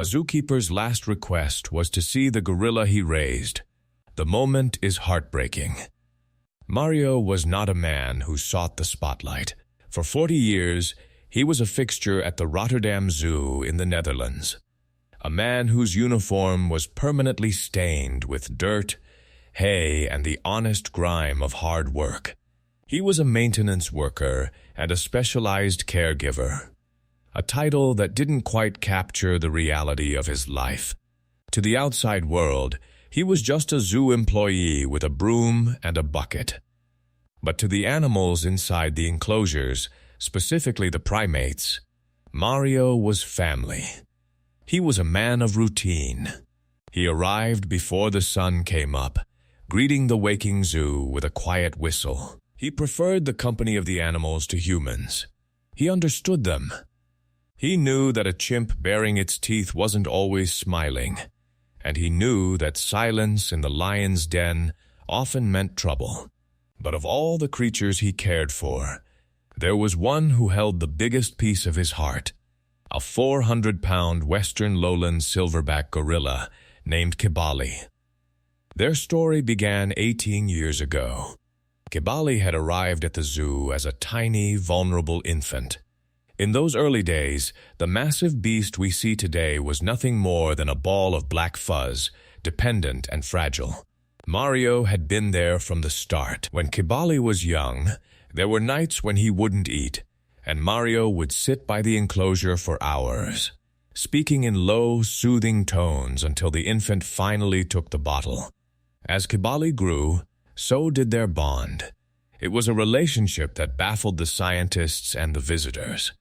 A zookeeper's last request was to see the gorilla he raised. The moment is heartbreaking. Mario was not a man who sought the spotlight. For 40 years, he was a fixture at the Rotterdam Zoo in the Netherlands. A man whose uniform was permanently stained with dirt, hay, and the honest grime of hard work. He was a maintenance worker and a specialized caregiver, a title that didn't quite capture the reality of his life. To the outside world, he was just a zoo employee with a broom and a bucket. But to the animals inside the enclosures, specifically the primates, Mario was family. He was a man of routine. He arrived before the sun came up, greeting the waking zoo with a quiet whistle. He preferred the company of the animals to humans. He understood them. He knew that a chimp baring its teeth wasn't always smiling, and he knew that silence in the lion's den often meant trouble. But of all the creatures he cared for, there was one who held the biggest piece of his heart, a 400-pound western lowland silverback gorilla named Kibali. Their story began 18 years ago. Kibali had arrived at the zoo as a tiny, vulnerable infant. In those early days, the massive beast we see today was nothing more than a ball of black fuzz, dependent and fragile. Mario had been there from the start. When Kibali was young, there were nights when he wouldn't eat, and Mario would sit by the enclosure for hours, speaking in low, soothing tones until the infant finally took the bottle. As Kibali grew, so did their bond. It was a relationship that baffled the scientists and the visitors.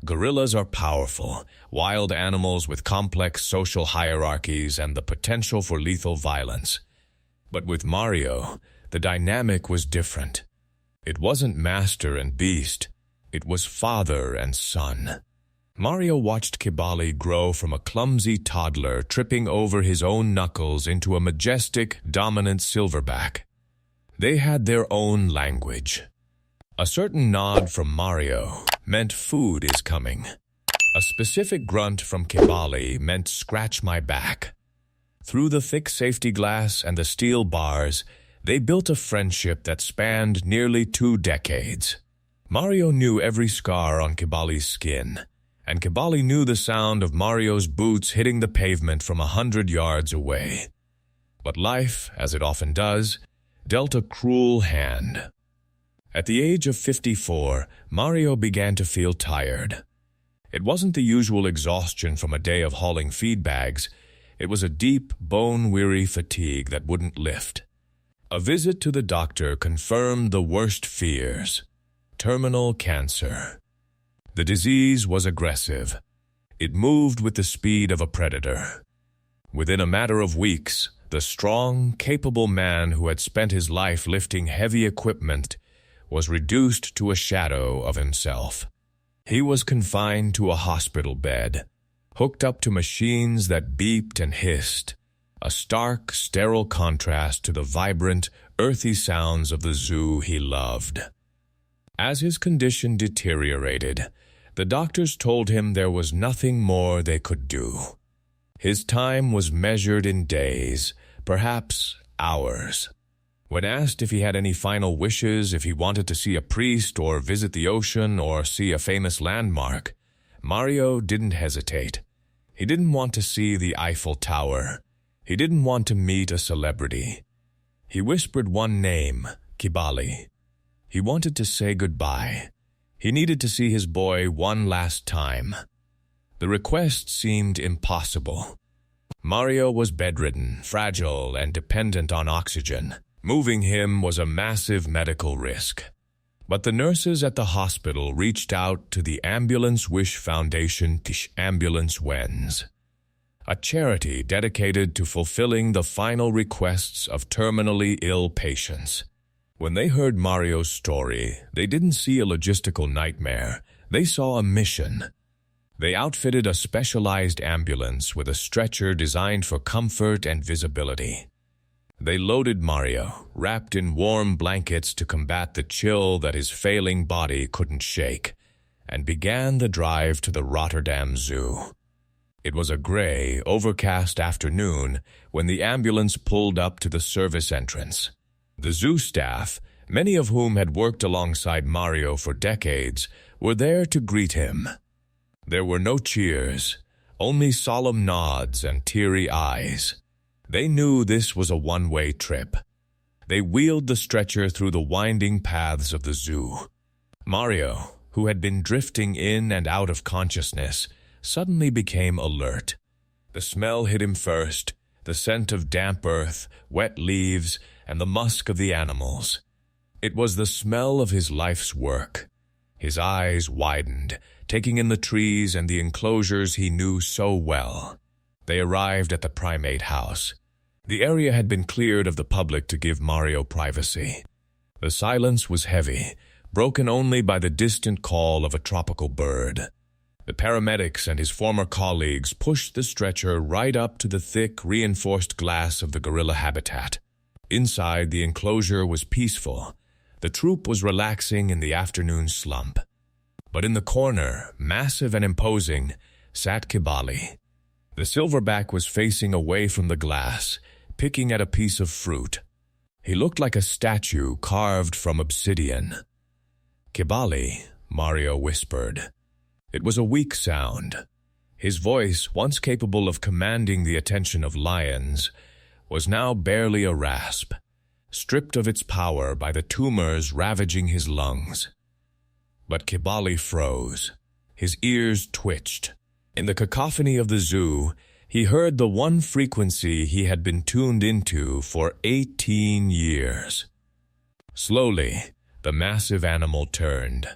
Gorillas are powerful, wild animals with complex social hierarchies and the potential for lethal violence. But with Mario, the dynamic was different. It wasn't master and beast. It was father and son. Mario watched Kibali grow from a clumsy toddler tripping over his own knuckles into a majestic, dominant silverback. They had their own language. A certain nod from Mario meant food is coming. A specific grunt from Kibali meant scratch my back. Through the thick safety glass and the steel bars, they built a friendship that spanned nearly 2 decades. Mario knew every scar on Kibali's skin, and Kibali knew the sound of Mario's boots hitting the pavement from 100 yards away. But life, as it often does, dealt a cruel hand. At the age of 54, Mario began to feel tired. It wasn't the usual exhaustion from a day of hauling feed bags. It was a deep, bone-weary fatigue that wouldn't lift. A visit to the doctor confirmed the worst fears: terminal cancer. The disease was aggressive. It moved with the speed of a predator. Within a matter of weeks, the strong, capable man who had spent his life lifting heavy equipment was reduced to a shadow of himself. He was confined to a hospital bed, hooked up to machines that beeped and hissed, a stark, sterile contrast to the vibrant, earthy sounds of the zoo he loved. As his condition deteriorated, the doctors told him there was nothing more they could do. His time was measured in days, perhaps hours. When asked if he had any final wishes, if he wanted to see a priest or visit the ocean or see a famous landmark, Mario didn't hesitate. He didn't want to see the Eiffel Tower. He didn't want to meet a celebrity. He whispered one name, Kibali. He wanted to say goodbye. He needed to see his boy one last time. The request seemed impossible. Mario was bedridden, fragile, and dependent on oxygen. Moving him was a massive medical risk. But the nurses at the hospital reached out to the Ambulance Wish Foundation Tish Ambulance Wens, a charity dedicated to fulfilling the final requests of terminally ill patients. When they heard Mario's story, they didn't see a logistical nightmare. They saw a mission. They outfitted a specialized ambulance with a stretcher designed for comfort and visibility. They loaded Mario, wrapped in warm blankets to combat the chill that his failing body couldn't shake, and began the drive to the Rotterdam Zoo. It was a gray, overcast afternoon when the ambulance pulled up to the service entrance. The zoo staff, many of whom had worked alongside Mario for decades, were there to greet him. There were no cheers, only solemn nods and teary eyes. They knew this was a one-way trip. They wheeled the stretcher through the winding paths of the zoo. Mario, who had been drifting in and out of consciousness, suddenly became alert. The smell hit him first, the scent of damp earth, wet leaves, and the musk of the animals. It was the smell of his life's work. His eyes widened, taking in the trees and the enclosures he knew so well. They arrived at the primate house. The area had been cleared of the public to give Mario privacy. The silence was heavy, broken only by the distant call of a tropical bird. The paramedics and his former colleagues pushed the stretcher right up to the thick, reinforced glass of the gorilla habitat. Inside, the enclosure was peaceful. The troop was relaxing in the afternoon slump. But in the corner, massive and imposing, sat Kibali. The silverback was facing away from the glass, picking at a piece of fruit. He looked like a statue carved from obsidian. "Kibali," Mario whispered. It was a weak sound. His voice, once capable of commanding the attention of lions, was now barely a rasp, stripped of its power by the tumors ravaging his lungs. But Kibali froze. His ears twitched. In the cacophony of the zoo, he heard the one frequency he had been tuned into for 18 years. Slowly, the massive animal turned.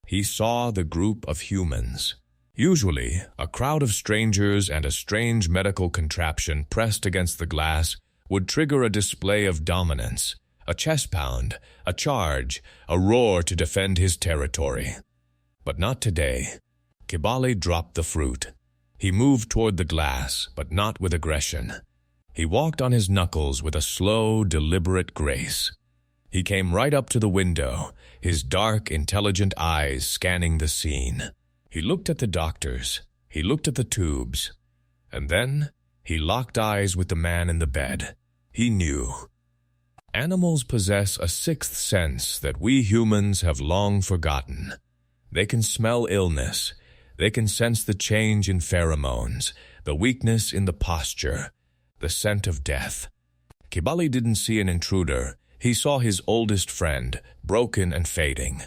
He saw the group of humans. Usually, a crowd of strangers and a strange medical contraption pressed against the glass would trigger a display of dominance, a chest pound, a charge, a roar to defend his territory. But not today. Kibali dropped the fruit. He moved toward the glass, but not with aggression. He walked on his knuckles with a slow, deliberate grace. He came right up to the window, his dark, intelligent eyes scanning the scene. He looked at the doctors. He looked at the tubes. And then he locked eyes with the man in the bed. He knew. Animals possess a sixth sense that we humans have long forgotten. They can smell illness. They can sense the change in pheromones, the weakness in the posture, the scent of death. Kibali didn't see an intruder. He saw his oldest friend, broken and fading.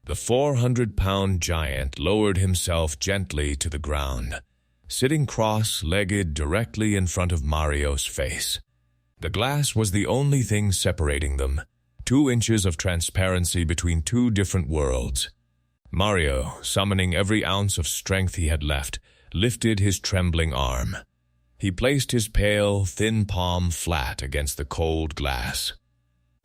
The 400-pound giant lowered himself gently to the ground, sitting cross-legged directly in front of Mario's face. The glass was the only thing separating them, 2 inches of transparency between 2 different worlds. Mario, summoning every ounce of strength he had left, lifted his trembling arm. He placed his pale, thin palm flat against the cold glass.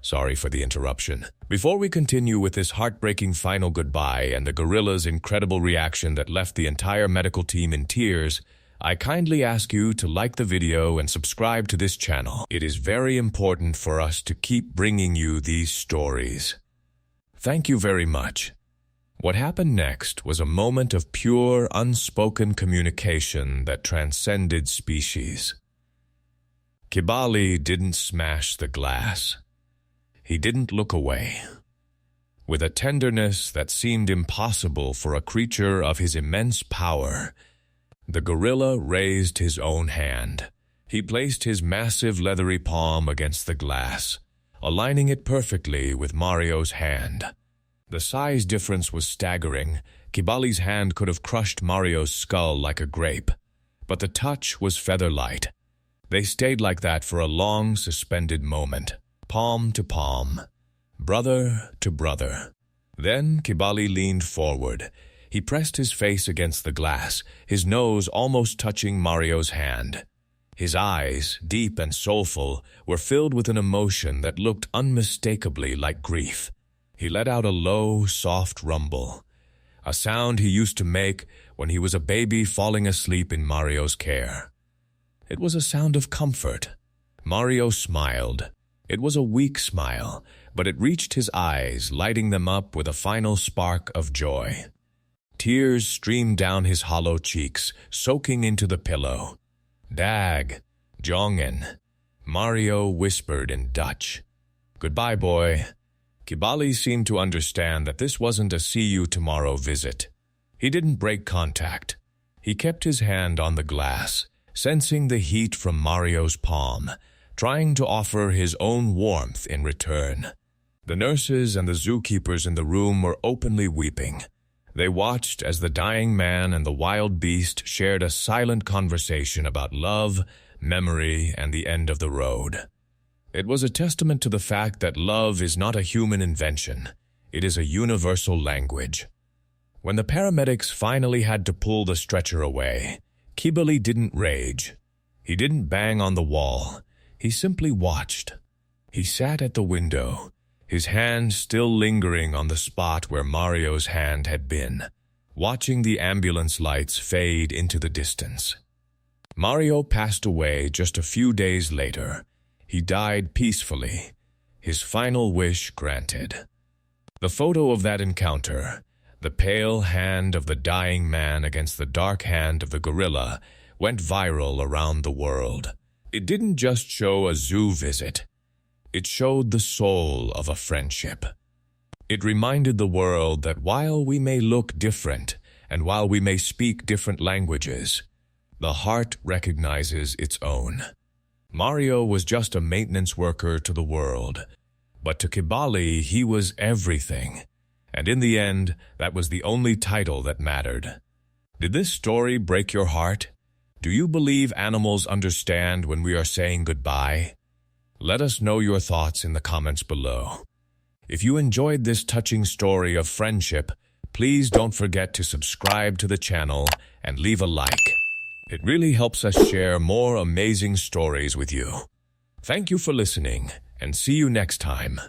Sorry for the interruption. Before we continue with this heartbreaking final goodbye and the gorilla's incredible reaction that left the entire medical team in tears, I kindly ask you to like the video and subscribe to this channel. It is very important for us to keep bringing you these stories. Thank you very much. What happened next was a moment of pure, unspoken communication that transcended species. Kibali didn't smash the glass. He didn't look away. With a tenderness that seemed impossible for a creature of his immense power, the gorilla raised his own hand. He placed his massive leathery palm against the glass, aligning it perfectly with Mario's hand. The size difference was staggering. Kibali's hand could have crushed Mario's skull like a grape, but the touch was feather-light. They stayed like that for a long, suspended moment. Palm to palm, brother to brother. Then Kibali leaned forward. He pressed his face against the glass, his nose almost touching Mario's hand. His eyes, deep and soulful, were filled with an emotion that looked unmistakably like grief. He let out a low, soft rumble, a sound he used to make when he was a baby falling asleep in Mario's care. It was a sound of comfort. Mario smiled. It was a weak smile, but it reached his eyes, lighting them up with a final spark of joy. Tears streamed down his hollow cheeks, soaking into the pillow. "Dag, jongen," Mario whispered in Dutch. "Goodbye, boy." Kibali seemed to understand that this wasn't a see-you-tomorrow visit. He didn't break contact. He kept his hand on the glass, sensing the heat from Mario's palm, trying to offer his own warmth in return. The nurses and the zookeepers in the room were openly weeping. They watched as the dying man and the wild beast shared a silent conversation about love, memory, and the end of the road. It was a testament to the fact that love is not a human invention. It is a universal language. When the paramedics finally had to pull the stretcher away, Kibali didn't rage. He didn't bang on the wall. He simply watched. He sat at the window, his hand still lingering on the spot where Mario's hand had been, watching the ambulance lights fade into the distance. Mario passed away just a few days later. He died peacefully, his final wish granted. The photo of that encounter, the pale hand of the dying man against the dark hand of the gorilla, went viral around the world. It didn't just show a zoo visit. It showed the soul of a friendship. It reminded the world that while we may look different and while we may speak different languages, the heart recognizes its own. Mario was just a maintenance worker to the world, but to Kibali he was everything. And in the end, that was the only title that mattered. Did this story break your heart? Do you believe animals understand when we are saying goodbye? Let us know your thoughts in the comments below. If you enjoyed this touching story of friendship, please don't forget to subscribe to the channel and leave a like. It really helps us share more amazing stories with you. Thank you for listening, and see you next time.